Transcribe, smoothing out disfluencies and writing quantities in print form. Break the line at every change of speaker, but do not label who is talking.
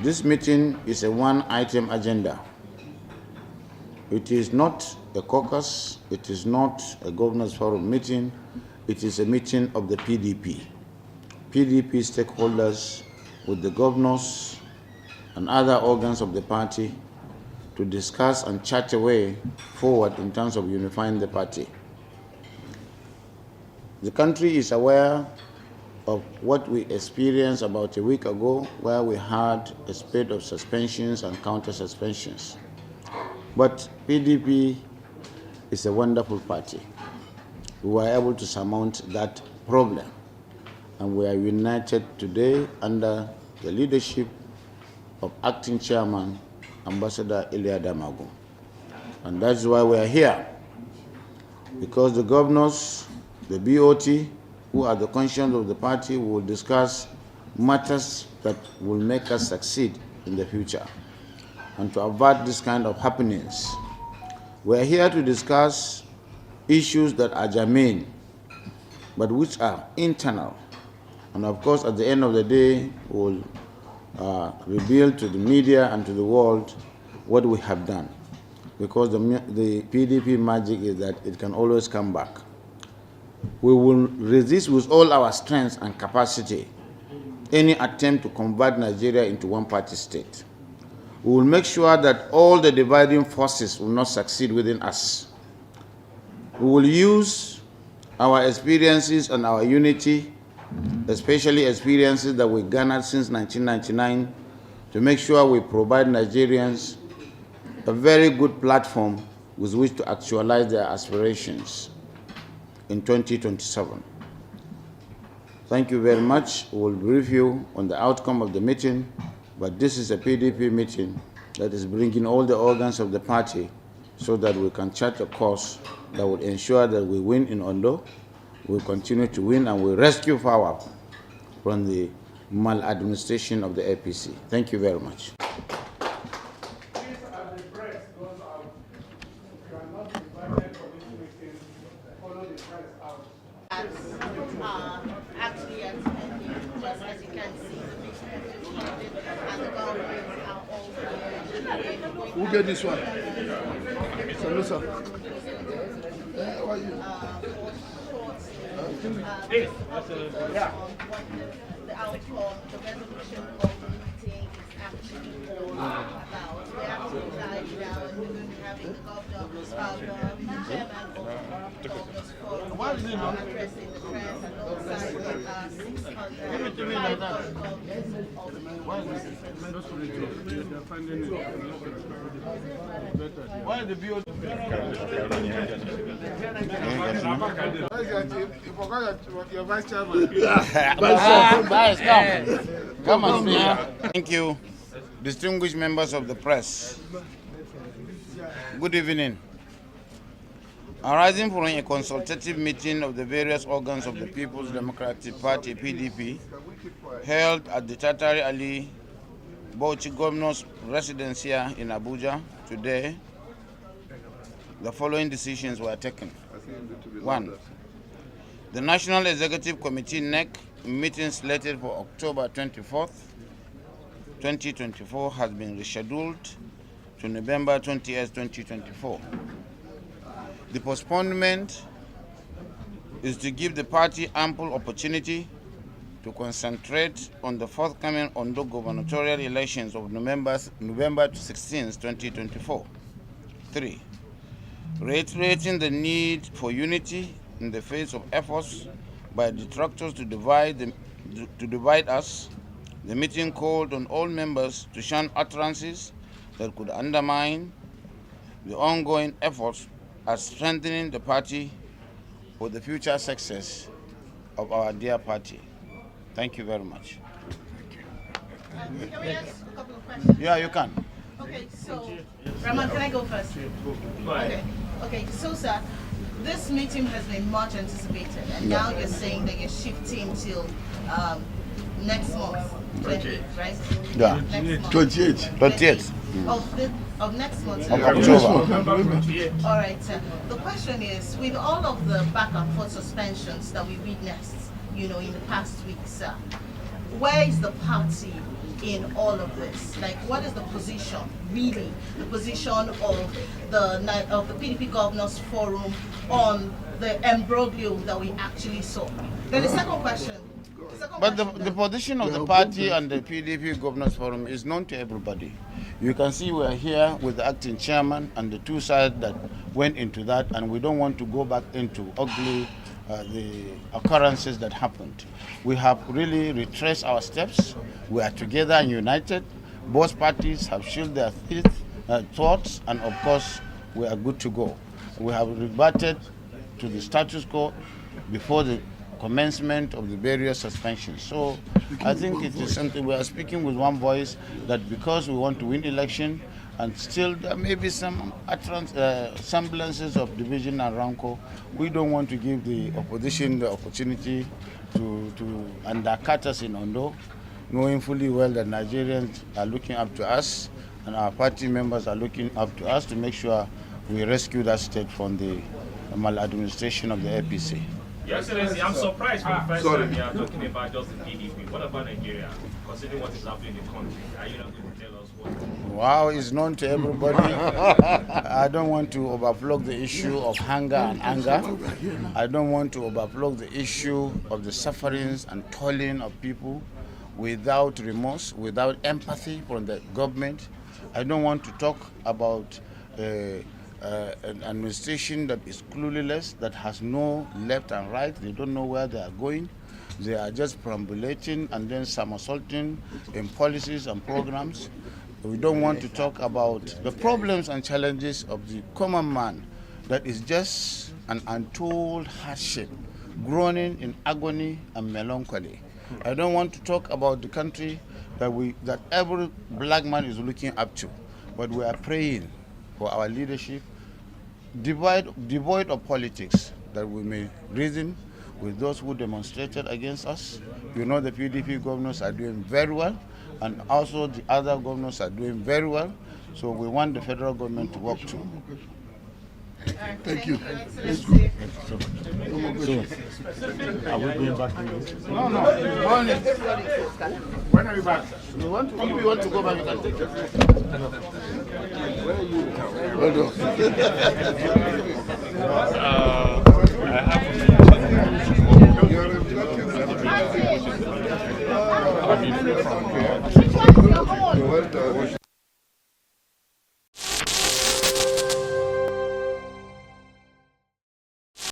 This meeting is a one-item agenda. It is not a caucus, it is not a governors forum meeting, it is a meeting of the PDP. PDP stakeholders with the governors and other organs of the party to discuss and chart a way forward in terms of unifying the party. The country is aware of what we experienced about a week ago, where we had a spate of suspensions and counter-suspensions. But PDP is a wonderful party. We were able to surmount that problem, and we are united today under the leadership of Acting Chairman, Ambassador Ilya Damagu. And that's why we are here, because the governors, the BOT, who are the conscience of the party, will discuss matters that will make us succeed in the future. And to avert this kind of happenings, we are here to discuss issues that are germane, but which are internal. And of course, at the end of the day, we'll reveal to the media and to the world what we have done. Because the PDP magic is that it can always come back. We will resist with all our strength and capacity any attempt to convert Nigeria into one-party state. We will make sure that all the dividing forces will not succeed within us. We will use our experiences and our unity, especially experiences that we garnered since 1999, to make sure we provide Nigerians a very good platform with which to actualize their aspirations in 2027. Thank you very much. We'll brief you on the outcome of the meeting, but this is a PDP meeting that is bringing all the organs of the party so that we can chart a course that will ensure that we win in Ondo, we continue to win, and we rescue power from the maladministration of the APC. Thank you very much.
Actually attending, just as you can see, the meeting has been attended and the governments are all here.
Who get this one? Salusa.
How are you? The outcome, the resolution of the meeting is actually all about. We're actually live now and we're going to be having the governor, the chairman of the governors forum addressing the press and alongside with 600
Why the BO? You forgot your vice chairman.
Come on, thank you, distinguished members of the press. Good evening. Arising from a consultative meeting of the various organs of the People's Democratic Party, PDP, held at the Tatari Ali Bauchi Governor's residence here in Abuja today, the following decisions were taken. 1. The National Executive Committee NEC meeting slated for October 24th, 2024 has been rescheduled to November 20th, 2024. The postponement is to give the party ample opportunity to concentrate on the forthcoming Ondo gubernatorial elections of November 16, 2024. 3. Reiterating the need for unity in the face of efforts by detractors to divide us, the meeting called on all members to shun utterances that could undermine the ongoing efforts at strengthening the party for the future success of our dear party. Thank you very much.
Can we ask a couple of questions?
Yeah, you can.
Okay, so, Rahman, can I go first? Okay, so sir, this meeting has been much anticipated, and now you're saying that you're shifting till next month, 28th, right?
Yeah.
Next month.
28th.
Of next month.
Of October.
All right, sir. The question is, with all of the back and forth suspensions that we witnessed, in the past week, sir, where is the party in all of this? Like, what is the position, really, the position of the PDP Governors Forum on the imbroglio that we actually saw? Then the second question.
But the position of the party and the PDP Governors Forum is known to everybody. You can see we are here with the acting chairman and the two sides that went into that, and we don't want to go back into ugly the occurrences that happened. We have really retraced our steps. We are together and united. Both parties have shielded their thoughts, and of course, we are good to go. We have reverted to the status quo before the commencement of the various suspensions. So I think it is something we are speaking with one voice, that because we want to win election, and still there may be some semblances of division and rancor, we don't want to give the opposition the opportunity to undercut us in Ondo, knowing fully well that Nigerians are looking up to us and our party members are looking up to us to make sure we rescue that state from the maladministration of the APC.
Your Excellency, I'm surprised for the first time you are talking about just the PDP. What about Nigeria? Considering what is happening in the country, are you not going to tell us what?
Wow, it's known to everybody. I don't want to overflow the issue of hunger and anger. I don't want to overflow the issue of the sufferings and toiling of people without remorse, without empathy from the government. I don't want to talk about an administration that is clueless, that has no left and right. They don't know where they are going. They are just perambulating and then somersaulting in policies and programs. We don't want to talk about the problems and challenges of the common man that is just an untold hardship, groaning in agony and melancholy. I don't want to talk about the country that every black man is looking up to, but we are praying for our leadership, devoid of politics, that we may reason with those who demonstrated against us. You know, the PDP governors are doing very well, and also the other governors are doing very well, so we want the federal government to work too.
Thank you.
Are we going back to this? No.
When are you back?
If you want to go back, you can take it.
Well done.